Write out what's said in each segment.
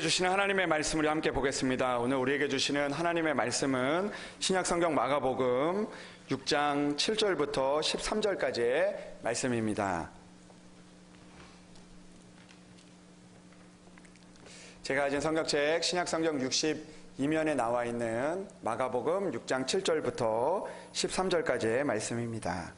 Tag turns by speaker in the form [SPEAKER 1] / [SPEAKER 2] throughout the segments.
[SPEAKER 1] 주시는 하나님의 말씀 우리 함께 보겠습니다. 오늘 우리에게 주시는 하나님의 말씀은 신약성경 마가복음 6장 7절부터 13절까지의 말씀입니다. 제가 가진 성경책 신약성경 62면에 나와 있는 마가복음 6장 7절부터 13절까지의 말씀입니다.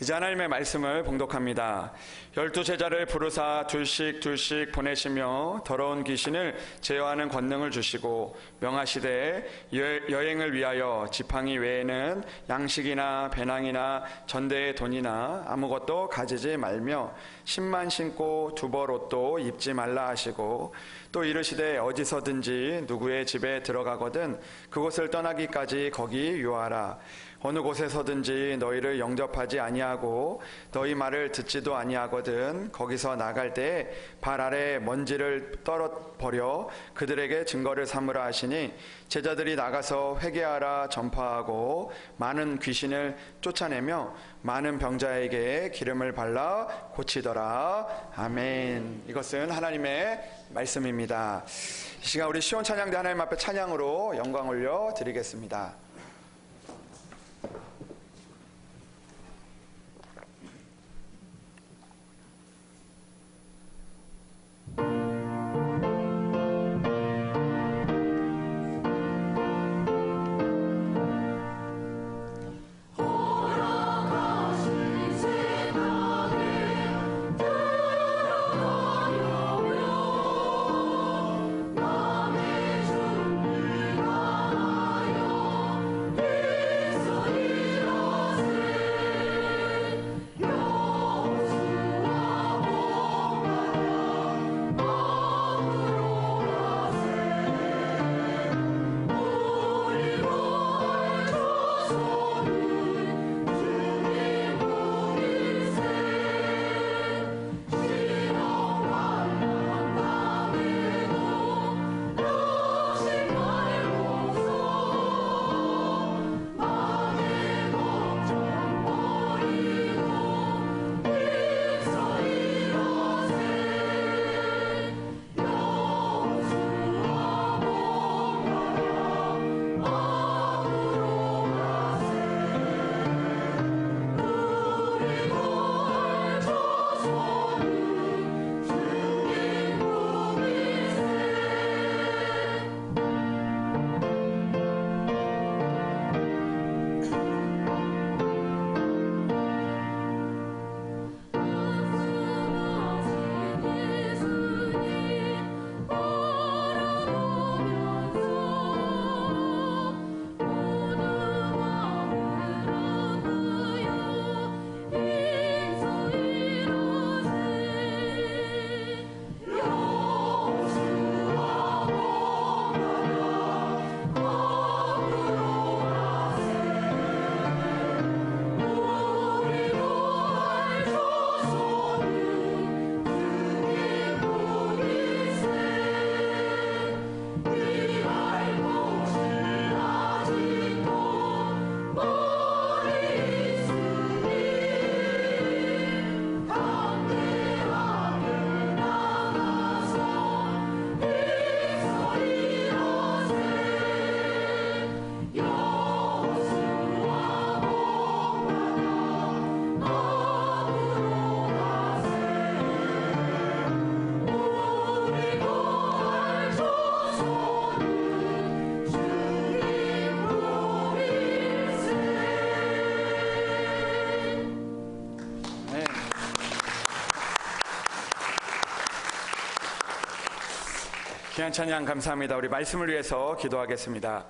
[SPEAKER 1] 이제 하나님의 말씀을 봉독합니다. 12제자를 부르사 둘씩 보내시며 더러운 귀신을 제어하는 권능을 주시고 명하시되 여행을 위하여 지팡이 외에는 양식이나 배낭이나 전대의 돈이나 아무것도 가지지 말며 신만 신고 두벌 옷도 입지 말라 하시고 또 이르시되 어디서든지 누구의 집에 들어가거든 그곳을 떠나기까지 거기 유하라. 어느 곳에서든지 너희를 영접하지 아니하고 너희 말을 듣지도 아니하거든 거기서 나갈 때 발 아래 먼지를 떨어버려 그들에게 증거를 삼으라 하시니 제자들이 나가서 회개하라 전파하고 많은 귀신을 쫓아내며 많은 병자에게 기름을 발라 고치더라. 아멘. 이것은 하나님의 말씀입니다. 이 시간 우리 시온 찬양대 하나님 앞에 찬양으로 영광 올려 드리겠습니다. 귀한 찬양 감사합니다. 우리 말씀을 위해서 기도하겠습니다.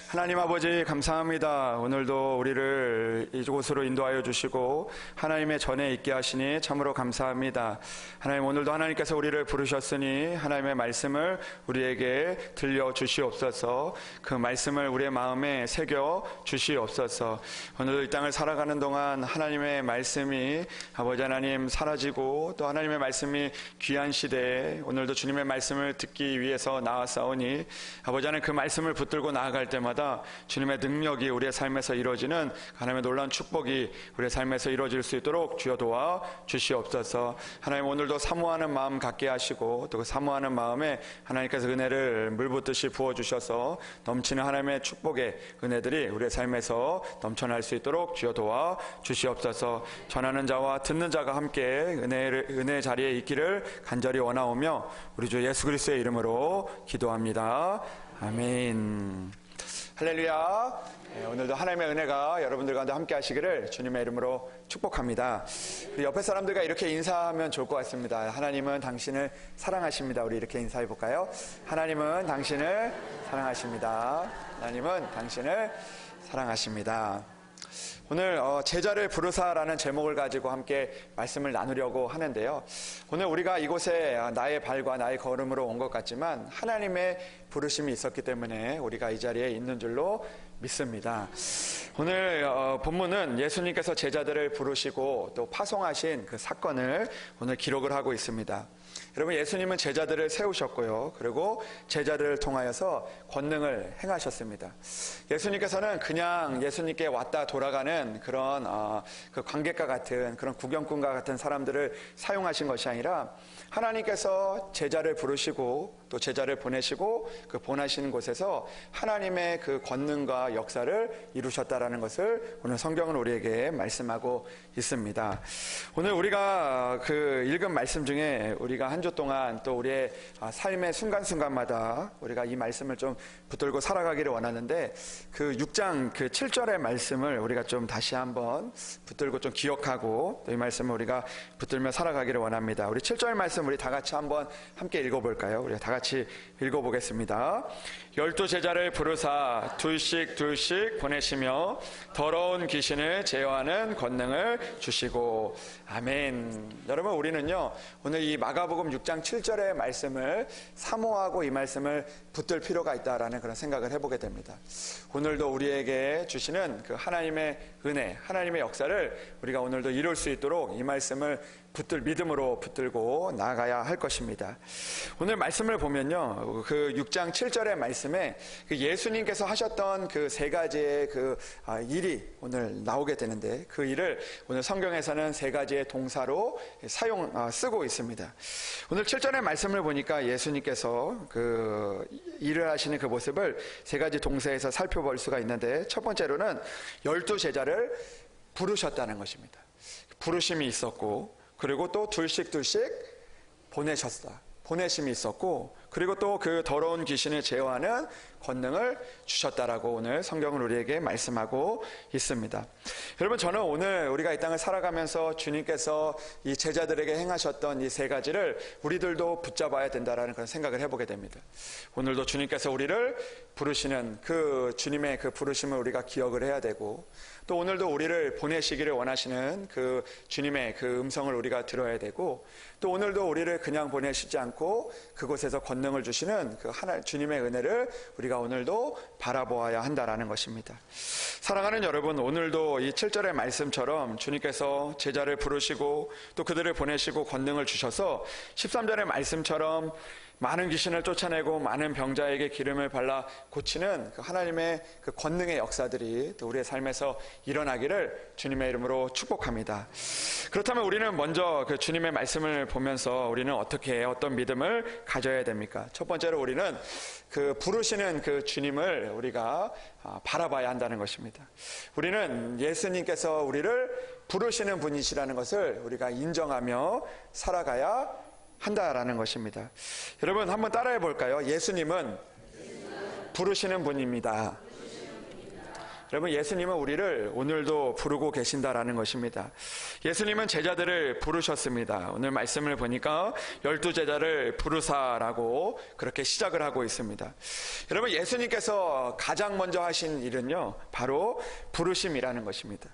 [SPEAKER 1] 하나님 아버지 감사합니다. 오늘도 우리를 이곳으로 인도하여 주시고 하나님의 전에 있게 하시니 참으로 감사합니다. 하나님 오늘도 하나님께서 우리를 부르셨으니 하나님의 말씀을 우리에게 들려주시옵소서. 그 말씀을 우리의 마음에 새겨 주시옵소서. 오늘도 이 땅을 살아가는 동안 하나님의 말씀이 아버지 하나님 사라지고 또 하나님의 말씀이 귀한 시대에 오늘도 주님의 말씀을 듣기 위해서 나왔사오니 아버지 하나님 그 말씀을 붙들고 나아갈 때마다 때마다 주님의 능력이 우리의 삶에서 이루어지는 하나님의 놀라운 축복이 우리의 삶에서 이루어질 수 있도록 주여 도와 주시옵소서. 하나님, 오늘도 사모하는 마음 갖게 하시고 또 그 사모하는 마음에 하나님께서 은혜를 물붓듯이 부어주셔서 넘치는 하나님의 축복의 은혜들이 우리의 삶에서 넘쳐날 수 있도록 주여 도와 주시옵소서. 전하는 자와 듣는 자가 함께 은혜의 자리에 있기를 간절히 원하오며 우리 주 예수 그리스도의 이름으로 기도합니다. 아멘. 할렐루야. 오늘도 하나님의 은혜가 여러분들 가운데 함께 하시기를 주님의 이름으로 축복합니다. 우리 옆에 사람들과 이렇게 인사하면 좋을 것 같습니다. 하나님은 당신을 사랑하십니다. 우리 이렇게 인사해 볼까요? 하나님은 당신을 사랑하십니다. 하나님은 당신을 사랑하십니다. 오늘 제자를 부르사라는 제목을 가지고 함께 말씀을 나누려고 하는데요. 오늘 우리가 이곳에 나의 발과 나의 걸음으로 온 것 같지만 하나님의 부르심이 있었기 때문에 우리가 이 자리에 있는 줄로 믿습니다. 오늘 본문은 예수님께서 제자들을 부르시고 또 파송하신 그 사건을 오늘 기록을 하고 있습니다. 여러분, 예수님은 제자들을 세우셨고요. 그리고 제자들을 통하여서 권능을 행하셨습니다. 예수님께서는 그냥 예수님께 왔다 돌아가는 그런 그 관객과 같은 그런 구경꾼과 같은 사람들을 사용하신 것이 아니라 하나님께서 제자를 부르시고 또 제자를 보내시고 그 보내시는 곳에서 하나님의 그 권능과 역사를 이루셨다라는 것을 오늘 성경은 우리에게 말씀하고 있습니다. 오늘 우리가 그 읽은 말씀 중에 우리가 한 주 동안 또 우리의 삶의 순간순간마다 우리가 이 말씀을 좀 붙들고 살아가기를 원하는데 그 6장 그 7절의 말씀을 우리가 좀 다시 한번 붙들고 좀 기억하고 또 이 말씀을 우리가 붙들며 살아가기를 원합니다. 우리 7절 말씀 우리 다 같이 한번 함께 읽어볼까요? 우리 다 같이 읽어보겠습니다. 12제자를 부르사 둘씩 보내시며 더러운 귀신을 제어하는 권능을 주시고. 아멘. 여러분, 우리는요 오늘 이 마가복음 6장 7절의 말씀을 사모하고 이 말씀을 붙들 필요가 있다라는 그런 생각을 해보게 됩니다. 오늘도 우리에게 주시는 그 하나님의 은혜, 하나님의 역사를 우리가 오늘도 이룰 수 있도록 이 말씀을 믿음으로 붙들고 나아가야 할 것입니다. 오늘 말씀을 보면요, 그 6장 7절의 말씀에 그 예수님께서 하셨던 그 세 가지의 그 일이 오늘 나오게 되는데 그 일을 오늘 성경에서는 세 가지의 동사로 쓰고 있습니다. 오늘 7절의 말씀을 보니까 예수님께서 그 일을 하시는 그 모습을 세 가지 동사에서 살펴볼 수가 있는데 첫 번째로는 12제자를 부르셨다는 것입니다. 부르심이 있었고 그리고 또 둘씩 보내심이 있었고 그리고 또 그 더러운 귀신을 제어하는 권능을 주셨다라고 오늘 성경은 우리에게 말씀하고 있습니다. 여러분, 저는 오늘 우리가 이 땅을 살아가면서 주님께서 이 제자들에게 행하셨던 이 세 가지를 우리들도 붙잡아야 된다라는 그런 생각을 해보게 됩니다. 오늘도 주님께서 우리를 부르시는 그 주님의 그 부르심을 우리가 기억을 해야 되고 또 오늘도 우리를 보내시기를 원하시는 그 주님의 그 음성을 우리가 들어야 되고 또 오늘도 우리를 그냥 보내시지 않고 그곳에서 권능을 주시는 그 주님의 은혜를 우리가 오늘도 바라보아야 한다라는 것입니다. 사랑하는 여러분, 오늘도 이 7절의 말씀처럼 주님께서 제자를 부르시고 또 그들을 보내시고 권능을 주셔서 13절의 말씀처럼 많은 귀신을 쫓아내고 많은 병자에게 기름을 발라 고치는 그 하나님의 그 권능의 역사들이 또 우리의 삶에서 일어나기를 주님의 이름으로 축복합니다. 그렇다면 우리는 먼저 그 주님의 말씀을 보면서 우리는 어떤 믿음을 가져야 됩니까? 첫 번째로 우리는 그 부르시는 그 주님을 우리가 바라봐야 한다는 것입니다. 우리는 예수님께서 우리를 부르시는 분이시라는 것을 우리가 인정하며 살아가야 한다라는 것입니다. 여러분, 한번 따라해 볼까요? 예수님은 부르시는 분입니다. 여러분, 예수님은 우리를 오늘도 부르고 계신다라는 것입니다. 예수님은 제자들을 부르셨습니다. 오늘 말씀을 보니까 12제자를 부르사라고 그렇게 시작을 하고 있습니다. 여러분, 예수님께서 가장 먼저 하신 일은요, 바로 부르심이라는 것입니다.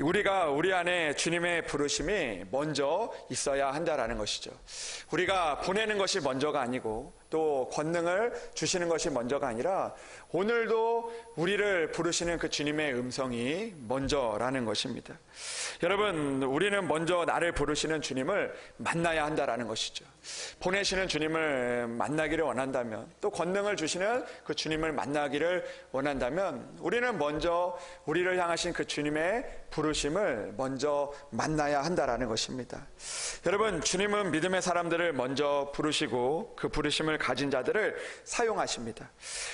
[SPEAKER 1] 우리 안에 주님의 부르심이 먼저 있어야 한다라는 것이죠. 우리가 보내는 것이 먼저가 아니고 또 권능을 주시는 것이 먼저가 아니라 오늘도 우리를 부르시는 그 주님의 음성이 먼저라는 것입니다. 여러분, 우리는 먼저 나를 부르시는 주님을 만나야 한다라는 것이죠. 보내시는 주님을 만나기를 원한다면, 또 권능을 주시는 그 주님을 만나기를 원한다면 우리는 먼저 우리를 향하신 그 주님의 부르심을 먼저 만나야 한다라는 것입니다. 여러분, 주님은 믿음의 사람들을 먼저 부르시고 그 부르심을 가진 자들을 사용하십니다.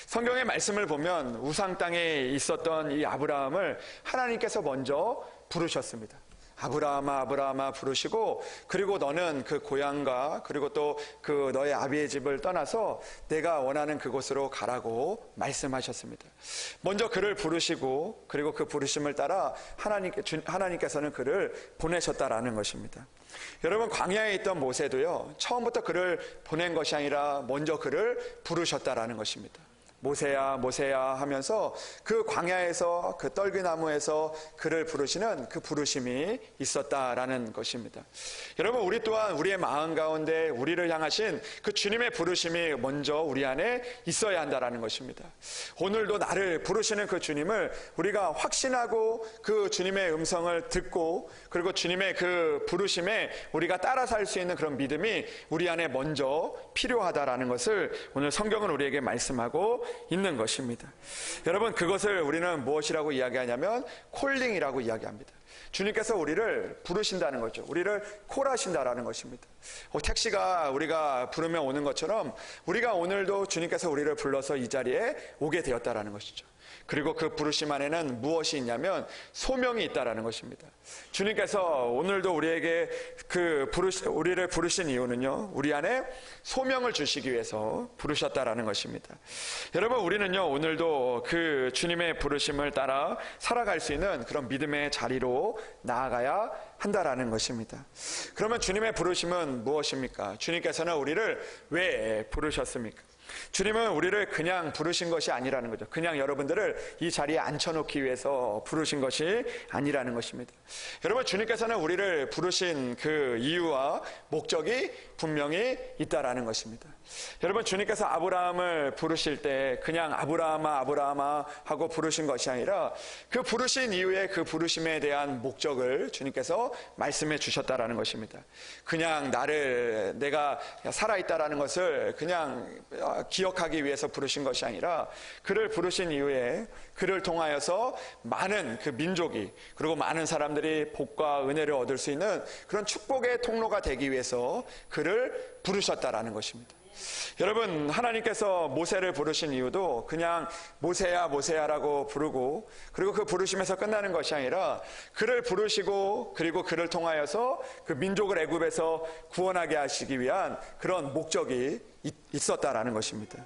[SPEAKER 1] 성경의 말씀을 보면 우상 땅에 있었던 이 아브라함을 하나님께서 먼저 부르셨습니다. 아브라함아 아브라함아 부르시고, 그리고 너는 그 고향과 그리고 또 그 너의 아비의 집을 떠나서 내가 원하는 그곳으로 가라고 말씀하셨습니다. 먼저 그를 부르시고, 그리고 그 부르심을 따라 하나님께서는 그를 보내셨다라는 것입니다. 여러분, 광야에 있던 모세도요, 처음부터 그를 보낸 것이 아니라 먼저 그를 부르셨다라는 것입니다. 모세야 모세야 하면서 그 광야에서, 그 떨기나무에서 그를 부르시는 그 부르심이 있었다라는 것입니다. 여러분, 우리 또한 우리의 마음 가운데 우리를 향하신 그 주님의 부르심이 먼저 우리 안에 있어야 한다라는 것입니다. 오늘도 나를 부르시는 그 주님을 우리가 확신하고 그 주님의 음성을 듣고, 그리고 주님의 그 부르심에 우리가 따라 살 수 있는 그런 믿음이 우리 안에 먼저 필요하다라는 것을 오늘 성경은 우리에게 말씀하고 있는 것입니다. 여러분, 그것을 우리는 무엇이라고 이야기하냐면 콜링이라고 이야기합니다. 주님께서 우리를 부르신다는 거죠. 우리를 콜하신다라는 것입니다. 택시가 우리가 부르면 오는 것처럼 우리가 오늘도 주님께서 우리를 불러서 이 자리에 오게 되었다라는 것이죠. 그리고 그 부르심 안에는 무엇이 있냐면 소명이 있다라는 것입니다. 주님께서 오늘도 우리에게 우리를 부르신 이유는요, 우리 안에 소명을 주시기 위해서 부르셨다라는 것입니다. 여러분, 우리는요, 오늘도 그 주님의 부르심을 따라 살아갈 수 있는 그런 믿음의 자리로 나아가야 한다라는 것입니다. 그러면 주님의 부르심은 무엇입니까? 주님께서는 우리를 왜 부르셨습니까? 주님은 우리를 그냥 부르신 것이 아니라는 거죠. 그냥 여러분들을 이 자리에 앉혀놓기 위해서 부르신 것이 아니라는 것입니다. 여러분, 주님께서는 우리를 부르신 그 이유와 목적이 분명히 있다라는 것입니다. 여러분, 주님께서 아브라함을 부르실 때 그냥 아브라함아 아브라함아 하고 부르신 것이 아니라 그 부르신 이후에 그 부르심에 대한 목적을 주님께서 말씀해 주셨다라는 것입니다. 그냥 내가 살아있다라는 것을 그냥 기억하기 위해서 부르신 것이 아니라 그를 부르신 이후에 그를 통하여서 많은 그 민족이, 그리고 많은 사람들이 복과 은혜를 얻을 수 있는 그런 축복의 통로가 되기 위해서 그를 부르셨다라는 것입니다. 여러분, 하나님께서 모세를 부르신 이유도 그냥 모세야 모세야라고 부르고, 그리고 그 부르심에서 끝나는 것이 아니라 그를 부르시고, 그리고 그를 통하여서 그 민족을 애굽에서 구원하게 하시기 위한 그런 목적이 있었다라는 것입니다.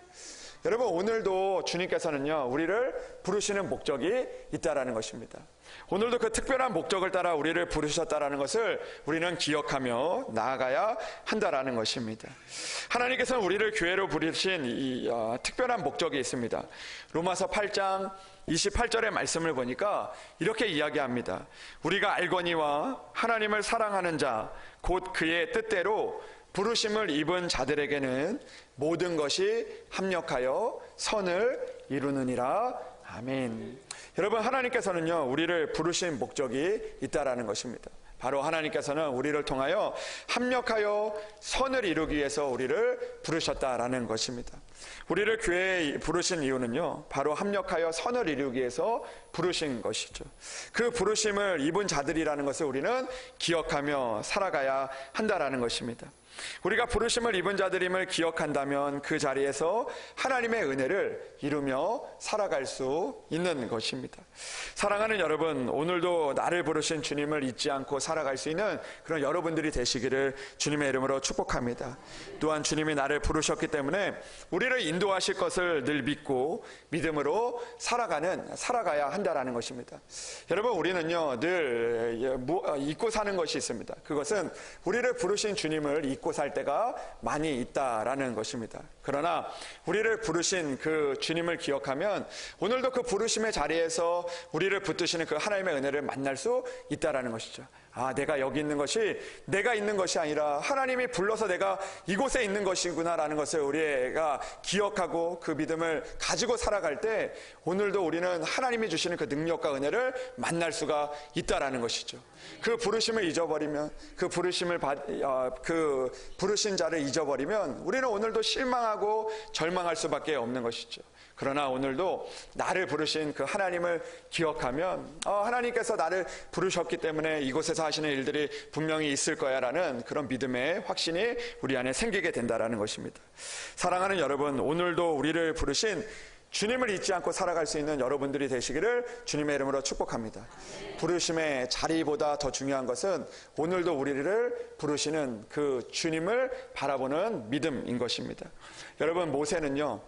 [SPEAKER 1] 여러분, 오늘도 주님께서는요, 우리를 부르시는 목적이 있다라는 것입니다. 오늘도 그 특별한 목적을 따라 우리를 부르셨다라는 것을 우리는 기억하며 나아가야 한다라는 것입니다. 하나님께서는 우리를 교회로 부르신 이 특별한 목적이 있습니다. 로마서 8장 28절의 말씀을 보니까 이렇게 이야기합니다. 우리가 알거니와 하나님을 사랑하는 자 곧 그의 뜻대로 부르심을 입은 자들에게는 모든 것이 합력하여 선을 이루느니라. 아멘. 여러분, 하나님께서는요, 우리를 부르신 목적이 있다라는 것입니다. 바로 하나님께서는 우리를 통하여 합력하여 선을 이루기 위해서 우리를 부르셨다라는 것입니다. 우리를 교회에 부르신 이유는요, 바로 합력하여 선을 이루기 위해서 부르신 것이죠. 그 부르심을 입은 자들이라는 것을 우리는 기억하며 살아가야 한다라는 것입니다. 우리가 부르심을 입은 자들임을 기억한다면 그 자리에서 하나님의 은혜를 이루며 살아갈 수 있는 것입니다. 사랑하는 여러분, 오늘도 나를 부르신 주님을 잊지 않고 살아갈 수 있는 그런 여러분들이 되시기를 주님의 이름으로 축복합니다. 또한 주님이 나를 부르셨기 때문에 우리를 인도하실 것을 늘 믿고 믿음으로 살아가야 한다라는 것입니다. 여러분, 우리는요, 늘 잊고 사는 것이 있습니다. 그것은 우리를 부르신 주님을 잊고 살 때가 많이 있다라는 것입니다. 그러나 우리를 부르신 그 주님을 기억하면 오늘도 그 부르심의 자리에서 우리를 붙드시는 그 하나님의 은혜를 만날 수 있다라는 것이죠. 내가 여기 있는 것이 내가 있는 것이 아니라 하나님이 불러서 내가 이곳에 있는 것이구나라는 것을 우리가 기억하고 그 믿음을 가지고 살아갈 때 오늘도 우리는 하나님이 주시는 그 능력과 은혜를 만날 수가 있다라는 것이죠. 그 부르심을 잊어버리면 그 부르신 자를 잊어버리면 우리는 오늘도 실망하고 절망할 수밖에 없는 것이죠. 그러나 오늘도 나를 부르신 그 하나님을 기억하면 하나님께서 나를 부르셨기 때문에 이곳에서 하시는 일들이 분명히 있을 거야 라는 그런 믿음의 확신이 우리 안에 생기게 된다라는 것입니다. 사랑하는 여러분, 오늘도 우리를 부르신 주님을 잊지 않고 살아갈 수 있는 여러분들이 되시기를 주님의 이름으로 축복합니다. 부르심의 자리보다 더 중요한 것은 오늘도 우리를 부르시는 그 주님을 바라보는 믿음인 것입니다. 여러분, 모세는요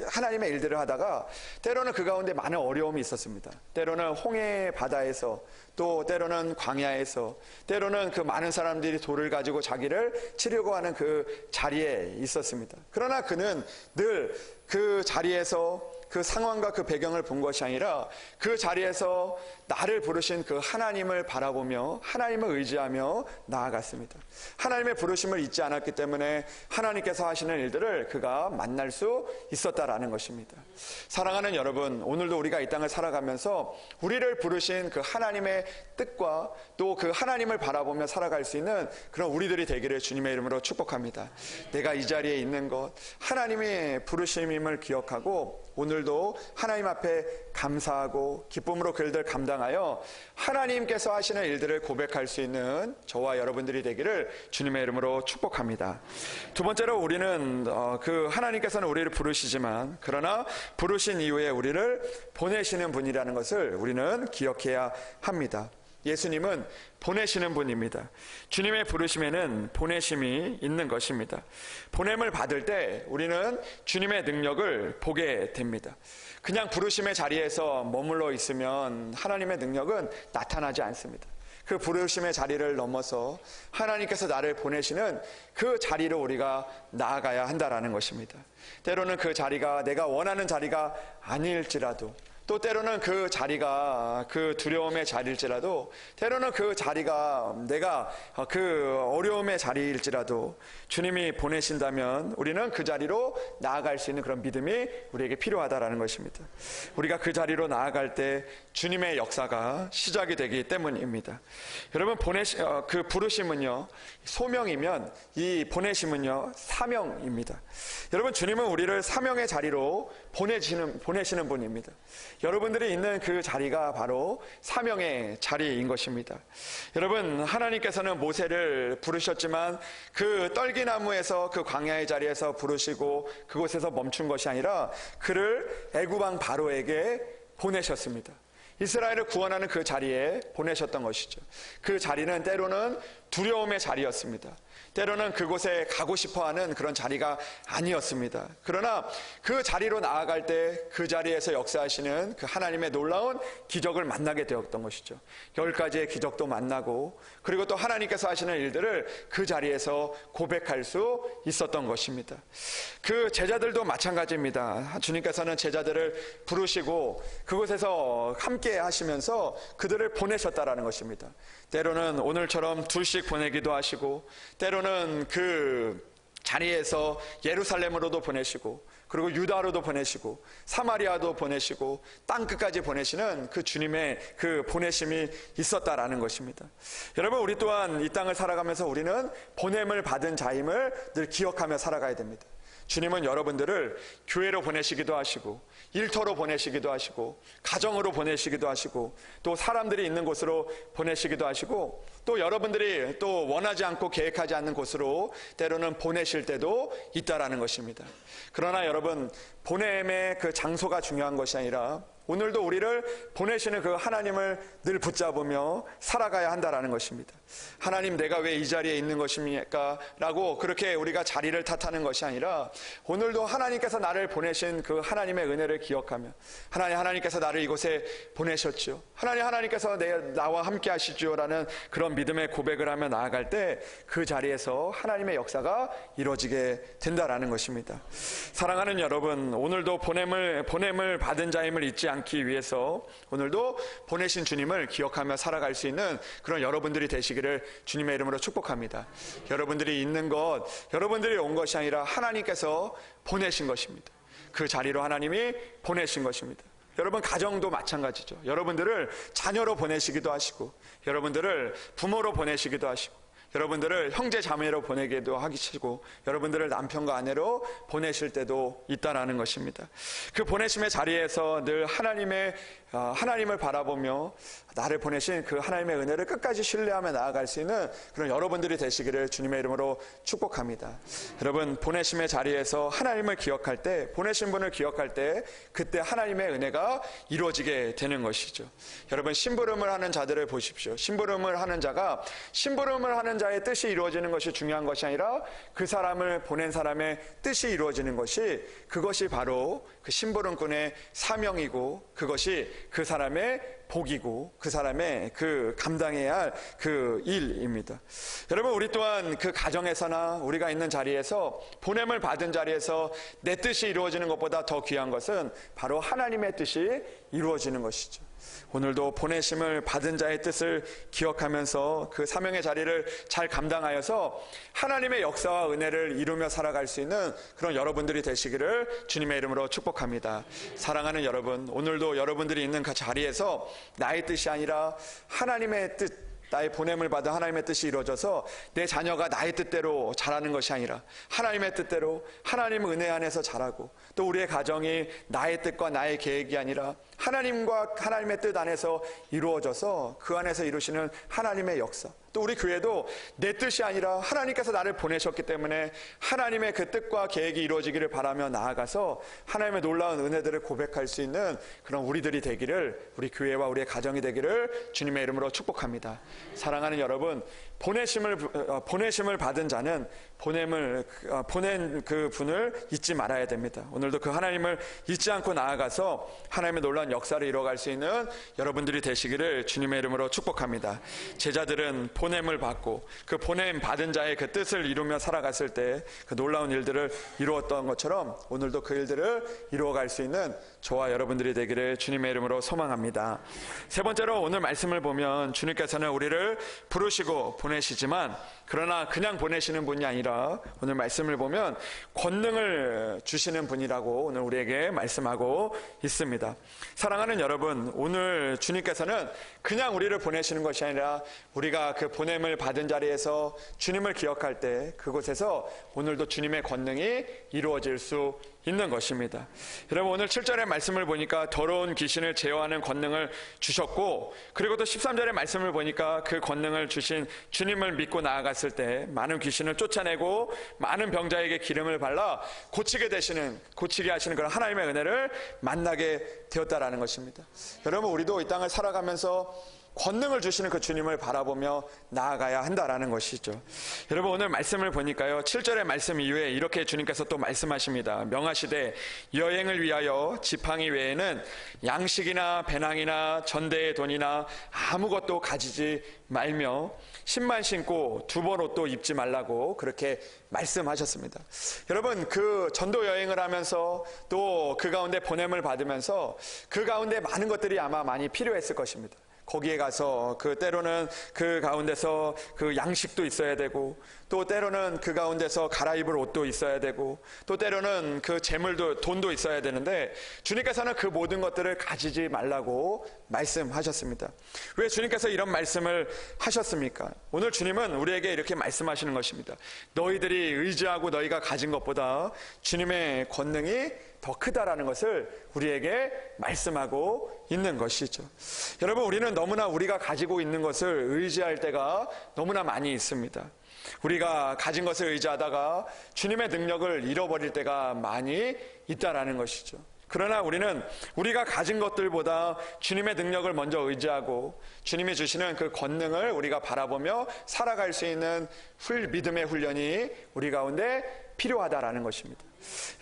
[SPEAKER 1] 하나님의 일들을 하다가 때로는 그 가운데 많은 어려움이 있었습니다. 때로는 홍해 바다에서, 또 때로는 광야에서, 때로는 그 많은 사람들이 돌을 가지고 자기를 치려고 하는 그 자리에 있었습니다. 그러나 그는 늘 그 자리에서 그 상황과 그 배경을 본 것이 아니라 그 자리에서 나를 부르신 그 하나님을 바라보며 하나님을 의지하며 나아갔습니다. 하나님의 부르심을 잊지 않았기 때문에 하나님께서 하시는 일들을 그가 만날 수 있었다라는 것입니다. 사랑하는 여러분, 오늘도 우리가 이 땅을 살아가면서 우리를 부르신 그 하나님의 뜻과 또 그 하나님을 바라보며 살아갈 수 있는 그런 우리들이 되기를 주님의 이름으로 축복합니다. 내가 이 자리에 있는 것, 하나님의 부르심임을 기억하고 오늘도 하나님 앞에 감사하고 기쁨으로 그 일들 감당하여 하나님께서 하시는 일들을 고백할 수 있는 저와 여러분들이 되기를 주님의 이름으로 축복합니다. 두 번째로 우리는 그 하나님께서는 우리를 부르시지만 그러나 부르신 이후에 우리를 보내시는 분이라는 것을 우리는 기억해야 합니다. 예수님은 보내시는 분입니다. 주님의 부르심에는 보내심이 있는 것입니다. 보냄을 받을 때 우리는 주님의 능력을 보게 됩니다. 그냥 부르심의 자리에서 머물러 있으면 하나님의 능력은 나타나지 않습니다. 그 부르심의 자리를 넘어서 하나님께서 나를 보내시는 그 자리로 우리가 나아가야 한다라는 것입니다. 때로는 그 자리가 내가 원하는 자리가 아닐지라도, 또 때로는 그 자리가 그 두려움의 자리일지라도, 때로는 그 자리가 내가 그 어려움의 자리일지라도 주님이 보내신다면 우리는 그 자리로 나아갈 수 있는 그런 믿음이 우리에게 필요하다라는 것입니다. 우리가 그 자리로 나아갈 때 주님의 역사가 시작이 되기 때문입니다. 여러분, 그 부르심은요 소명이면 이 보내심은요 사명입니다. 여러분, 주님은 우리를 사명의 자리로 보내시는 분입니다. 여러분들이 있는 그 자리가 바로 사명의 자리인 것입니다. 여러분, 하나님께서는 모세를 부르셨지만 그 떨기나무에서 그 광야의 자리에서 부르시고 그곳에서 멈춘 것이 아니라 그를 애굽 왕 바로에게 보내셨습니다. 이스라엘을 구원하는 그 자리에 보내셨던 것이죠. 그 자리는 때로는 두려움의 자리였습니다. 때로는 그곳에 가고 싶어하는 그런 자리가 아니었습니다. 그러나 그 자리로 나아갈 때 그 자리에서 역사하시는 그 하나님의 놀라운 기적을 만나게 되었던 것이죠. 10가지의 기적도 만나고, 그리고 또 하나님께서 하시는 일들을 그 자리에서 고백할 수 있었던 것입니다. 그 제자들도 마찬가지입니다. 주님께서는 제자들을 부르시고 그곳에서 함께 하시면서 그들을 보내셨다라는 것입니다. 때로는 오늘처럼 둘씩 보내기도 하시고, 때로는 그 자리에서 예루살렘으로도 보내시고, 그리고 유다로도 보내시고, 사마리아도 보내시고, 땅끝까지 보내시는 그 주님의 그 보내심이 있었다라는 것입니다. 여러분, 우리 또한 이 땅을 살아가면서 우리는 보냄을 받은 자임을 늘 기억하며 살아가야 됩니다. 주님은 여러분들을 교회로 보내시기도 하시고, 일터로 보내시기도 하시고, 가정으로 보내시기도 하시고, 또 사람들이 있는 곳으로 보내시기도 하시고, 또 여러분들이 또 원하지 않고 계획하지 않는 곳으로 때로는 보내실 때도 있다라는 것입니다. 그러나 여러분, 보냄의 그 장소가 중요한 것이 아니라 오늘도 우리를 보내시는 그 하나님을 늘 붙잡으며 살아가야 한다라는 것입니다. 하나님, 내가 왜 이 자리에 있는 것입니까? 라고 그렇게 우리가 자리를 탓하는 것이 아니라 오늘도 하나님께서 나를 보내신 그 하나님의 은혜를 기억하며, 하나님께서 나를 이곳에 보내셨죠. 하나님께서 나와 함께 하시죠 라는 그런 믿음의 고백을 하며 나아갈 때 그 자리에서 하나님의 역사가 이루어지게 된다라는 것입니다. 사랑하는 여러분, 오늘도 보냄을 받은 자임을 잊지 않기 위해서 오늘도 보내신 주님을 기억하며 살아갈 수 있는 그런 여러분들이 되시기를 주님의 이름으로 축복합니다. 여러분들이 있는 것, 여러분들이 온 것이 아니라 하나님께서 보내신 것입니다. 그 자리로 하나님이 보내신 것입니다. 여러분 가정도 마찬가지죠. 여러분들을 자녀로 보내시기도 하시고, 여러분들을 부모로 보내시기도 하시고, 여러분들을 형제 자매로 보내기도 하시고, 여러분들을 남편과 아내로 보내실 때도 있다라는 것입니다. 그 보내심의 자리에서 늘 하나님을 바라보며 나를 보내신 그 하나님의 은혜를 끝까지 신뢰하며 나아갈 수 있는 그런 여러분들이 되시기를 주님의 이름으로 축복합니다. 여러분 보내심의 자리에서 하나님을 기억할 때, 보내신 분을 기억할 때 그때 하나님의 은혜가 이루어지게 되는 것이죠. 여러분 심부름을 하는 자들을 보십시오. 심부름을 하는 자가 심부름을 하는 자의 뜻이 이루어지는 것이 중요한 것이 아니라 그 사람을 보낸 사람의 뜻이 이루어지는 것이, 그것이 바로 그 심부름꾼의 사명이고, 그것이 그 사람의 복이고, 그 사람의 그 감당해야 할 그 일입니다. 여러분 우리 또한 그 가정에서나 우리가 있는 자리에서, 보냄을 받은 자리에서 내 뜻이 이루어지는 것보다 더 귀한 것은 바로 하나님의 뜻이 이루어지는 것이죠. 오늘도 보내심을 받은 자의 뜻을 기억하면서 그 사명의 자리를 잘 감당하여서 하나님의 역사와 은혜를 이루며 살아갈 수 있는 그런 여러분들이 되시기를 주님의 이름으로 축복합니다. 사랑하는 여러분, 오늘도 여러분들이 있는 그 자리에서 나의 뜻이 아니라 하나님의 뜻, 나의 보냄을 받은 하나님의 뜻이 이루어져서 내 자녀가 나의 뜻대로 자라는 것이 아니라 하나님의 뜻대로 하나님 은혜 안에서 자라고, 또 우리의 가정이 나의 뜻과 나의 계획이 아니라 하나님과 하나님의 뜻 안에서 이루어져서 그 안에서 이루시는 하나님의 역사, 또 우리 교회도 내 뜻이 아니라 하나님께서 나를 보내셨기 때문에 하나님의 그 뜻과 계획이 이루어지기를 바라며 나아가서 하나님의 놀라운 은혜들을 고백할 수 있는 그런 우리들이 되기를, 우리 교회와 우리의 가정이 되기를 주님의 이름으로 축복합니다. 사랑하는 여러분, 보내심을 받은 자는 보낸 그 분을 잊지 말아야 됩니다. 오늘도 그 하나님을 잊지 않고 나아가서 하나님의 놀라운 역사를 이뤄갈 수 있는 여러분들이 되시기를 주님의 이름으로 축복합니다. 제자들은 보냄을 받고 그 보냄 받은 자의 그 뜻을 이루며 살아갔을 때 그 놀라운 일들을 이루었던 것처럼 오늘도 그 일들을 이루어갈 수 있는 저와 여러분들이 되기를 주님의 이름으로 소망합니다. 세 번째로 오늘 말씀을 보면 주님께서는 우리를 부르시고 보내시지만, 그러나 그냥 보내시는 분이 아니라 오늘 말씀을 보면 권능을 주시는 분이라고 오늘 우리에게 말씀하고 있습니다. 사랑하는 여러분, 오늘 주님께서는 그냥 우리를 보내시는 것이 아니라 우리가 그 보냄을 받은 자리에서 주님을 기억할 때 그곳에서 오늘도 주님의 권능이 이루어질 수 있는 것입니다. 여러분 오늘 7절의 말씀을 보니까 더러운 귀신을 제어하는 권능을 주셨고, 그리고 또 13절의 말씀을 보니까 그 권능을 주신 주님을 믿고 나아갔을 때 많은 귀신을 쫓아내고 많은 병자에게 기름을 발라 고치게 하시는 그런 하나님의 은혜를 만나게 되었다라는 것입니다. 여러분 우리도 이 땅을 살아가면서 권능을 주시는 그 주님을 바라보며 나아가야 한다라는 것이죠. 여러분 오늘 말씀을 보니까요, 7절의 말씀 이후에 이렇게 주님께서 또 말씀하십니다. 명하시되 여행을 위하여 지팡이 외에는 양식이나 배낭이나 전대의 돈이나 아무것도 가지지 말며 신만 신고 두벌 옷도 입지 말라고 그렇게 말씀하셨습니다. 여러분 그 전도 여행을 하면서 또 그 가운데 보냄을 받으면서 그 가운데 많은 것들이 아마 많이 필요했을 것입니다. 거기에 가서 그 때로는 그 가운데서 그 양식도 있어야 되고, 또 때로는 그 가운데서 갈아입을 옷도 있어야 되고, 또 때로는 그 재물도 돈도 있어야 되는데 주님께서는 그 모든 것들을 가지지 말라고 말씀하셨습니다. 왜 주님께서 이런 말씀을 하셨습니까? 오늘 주님은 우리에게 이렇게 말씀하시는 것입니다. 너희들이 의지하고 너희가 가진 것보다 주님의 권능이 더 크다라는 것을 우리에게 말씀하고 있는 것이죠. 여러분 우리는 너무나 우리가 가지고 있는 것을 의지할 때가 너무나 많이 있습니다. 우리가 가진 것을 의지하다가 주님의 능력을 잃어버릴 때가 많이 있다라는 것이죠. 그러나 우리는 우리가 가진 것들보다 주님의 능력을 먼저 의지하고 주님이 주시는 그 권능을 우리가 바라보며 살아갈 수 있는 믿음의 훈련이 우리 가운데 필요하다라는 것입니다.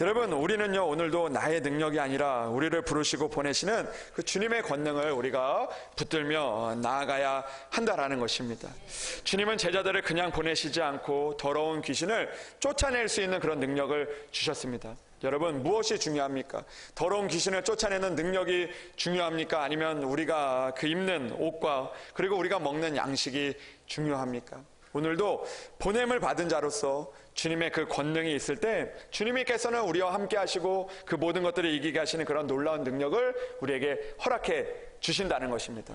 [SPEAKER 1] 여러분 우리는요 오늘도 나의 능력이 아니라 우리를 부르시고 보내시는 그 주님의 권능을 우리가 붙들며 나아가야 한다라는 것입니다. 주님은 제자들을 그냥 보내시지 않고 더러운 귀신을 쫓아낼 수 있는 그런 능력을 주셨습니다. 여러분, 무엇이 중요합니까? 더러운 귀신을 쫓아내는 능력이 중요합니까? 아니면 우리가 그 입는 옷과 그리고 우리가 먹는 양식이 중요합니까? 오늘도 보냄을 받은 자로서 주님의 그 권능이 있을 때 주님께서는 우리와 함께 하시고 그 모든 것들을 이기게 하시는 그런 놀라운 능력을 우리에게 허락해 주신다는 것입니다.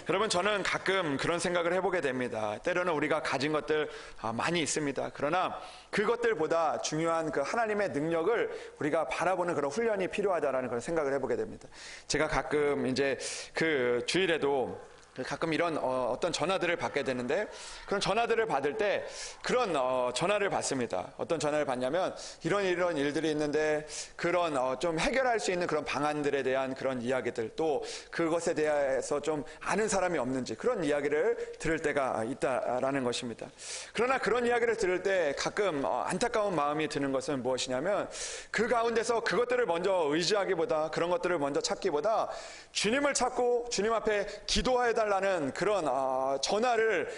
[SPEAKER 1] 여러분, 저는 가끔 그런 생각을 해보게 됩니다. 때로는 우리가 가진 것들 많이 있습니다. 그러나 그것들보다 중요한 그 하나님의 능력을 우리가 바라보는 그런 훈련이 필요하다라는 그런 생각을 해보게 됩니다. 제가 가끔 이제 그 주일에도 가끔 이런 어떤 전화들을 받게 되는데, 그런 전화들을 받을 때 그런 전화를 받습니다. 어떤 전화를 받냐면 이런 일들이 있는데 그런 좀 해결할 수 있는 그런 방안들에 대한 그런 이야기들, 또 그것에 대해서 좀 아는 사람이 없는지 그런 이야기를 들을 때가 있다라는 것입니다. 그러나 그런 이야기를 들을 때 가끔 안타까운 마음이 드는 것은 무엇이냐면, 그 가운데서 그것들을 먼저 의지하기보다, 그런 것들을 먼저 찾기보다 주님을 찾고 주님 앞에 기도해 달라는 그런 전화를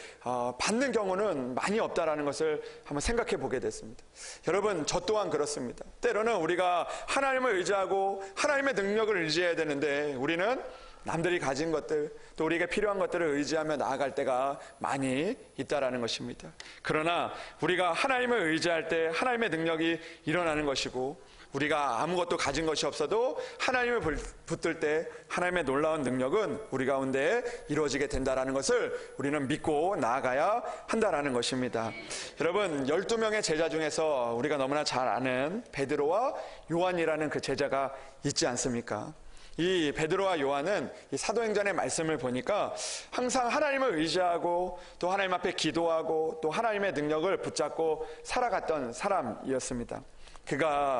[SPEAKER 1] 받는 경우는 많이 없다라는 것을 한번 생각해 보게 됐습니다. 여러분, 저 또한 그렇습니다. 때로는 우리가 하나님을 의지하고 하나님의 능력을 의지해야 되는데 우리는 남들이 가진 것들, 또 우리에게 필요한 것들을 의지하며 나아갈 때가 많이 있다라는 것입니다. 그러나 우리가 하나님을 의지할 때 하나님의 능력이 일어나는 것이고, 우리가 아무것도 가진 것이 없어도 하나님을 붙들 때 하나님의 놀라운 능력은 우리 가운데 이루어지게 된다라는 것을 우리는 믿고 나아가야 한다라는 것입니다. 여러분, 12명의 제자 중에서 우리가 너무나 잘 아는 베드로와 요한이라는 그 제자가 있지 않습니까? 이 베드로와 요한은 이 사도행전의 말씀을 보니까 항상 하나님을 의지하고 또 하나님 앞에 기도하고 또 하나님의 능력을 붙잡고 살아갔던 사람이었습니다.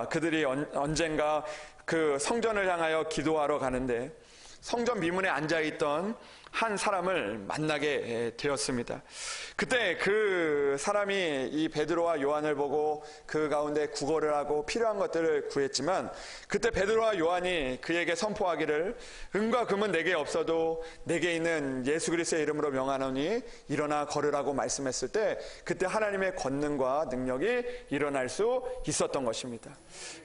[SPEAKER 1] 그들이 언젠가 그 성전을 향하여 기도하러 가는데 성전 미문에 앉아있던 한 사람을 만나게 되었습니다. 그때 그 사람이 이 베드로와 요한을 보고 그 가운데 구걸을 하고 필요한 것들을 구했지만, 그때 베드로와 요한이 그에게 선포하기를, 은과 금은 내게 없어도 내게 있는 예수 그리스도의 이름으로 명하노니 일어나 걸으라고 말씀했을 때 그때 하나님의 권능과 능력이 일어날 수 있었던 것입니다.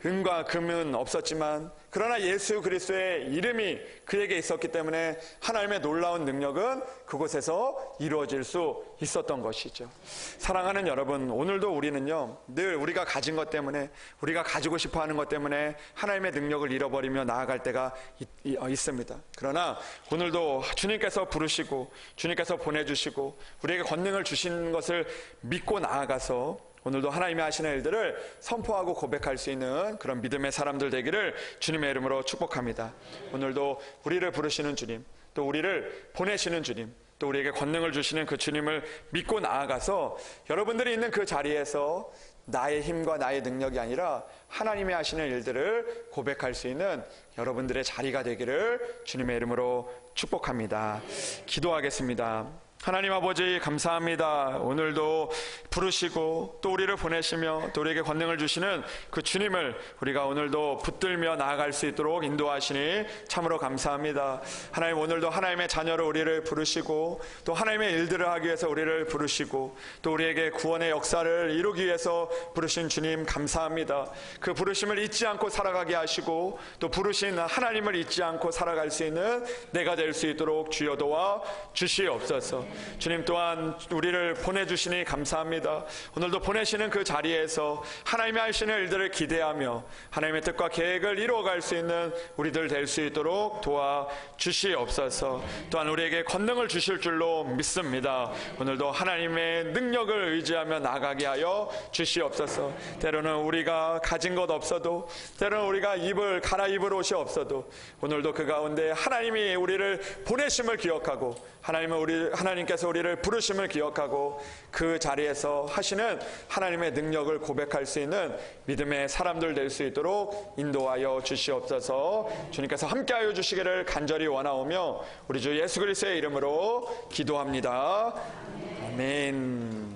[SPEAKER 1] 은과 금은 없었지만 그러나 예수 그리스도의 이름이 그에게 있었기 때문에 하나님의 놀라운 능력은 그곳에서 이루어질 수 있었던 것이죠. 사랑하는 여러분, 오늘도 우리는요, 늘 우리가 가진 것 때문에, 우리가 가지고 싶어하는 것 때문에 하나님의 능력을 잃어버리며 나아갈 때가 있습니다. 그러나 오늘도 주님께서 부르시고 주님께서 보내주시고 우리에게 권능을 주신 것을 믿고 나아가서 오늘도 하나님이 하시는 일들을 선포하고 고백할 수 있는 그런 믿음의 사람들 되기를 주님의 이름으로 축복합니다. 오늘도 우리를 부르시는 주님, 또 우리를 보내시는 주님, 또 우리에게 권능을 주시는 그 주님을 믿고 나아가서 여러분들이 있는 그 자리에서 나의 힘과 나의 능력이 아니라 하나님이 하시는 일들을 고백할 수 있는 여러분들의 자리가 되기를 주님의 이름으로 축복합니다. 기도하겠습니다. 하나님 아버지, 감사합니다. 오늘도 부르시고 또 우리를 보내시며 또 우리에게 권능을 주시는 그 주님을 우리가 오늘도 붙들며 나아갈 수 있도록 인도하시니 참으로 감사합니다. 하나님, 오늘도 하나님의 자녀로 우리를 부르시고 또 하나님의 일들을 하기 위해서 우리를 부르시고 또 우리에게 구원의 역사를 이루기 위해서 부르신 주님 감사합니다. 그 부르심을 잊지 않고 살아가게 하시고 또 부르신 하나님을 잊지 않고 살아갈 수 있는 내가 될 수 있도록 주여 도와 주시옵소서. 주님 또한 우리를 보내주시니 감사합니다. 오늘도 보내시는 그 자리에서 하나님이 하시는 일들을 기대하며 하나님의 뜻과 계획을 이루어갈 수 있는 우리들 될 수 있도록 도와주시옵소서. 또한 우리에게 권능을 주실 줄로 믿습니다. 오늘도 하나님의 능력을 의지하며 나가게 하여 주시옵소서. 때로는 우리가 가진 것 없어도, 때로는 우리가 갈아입을 옷이 없어도 오늘도 그 가운데 하나님이 우리를 보내심을 기억하고 하나님께서 우리를 부르심을 기억하고 그 자리에서 하시는 하나님의 능력을 고백할 수 있는 믿음의 사람들 될 수 있도록 인도하여 주시옵소서. 주님께서 함께하여 주시기를 간절히 원하오며 우리 주 예수 그리스도의 이름으로 기도합니다. 아멘.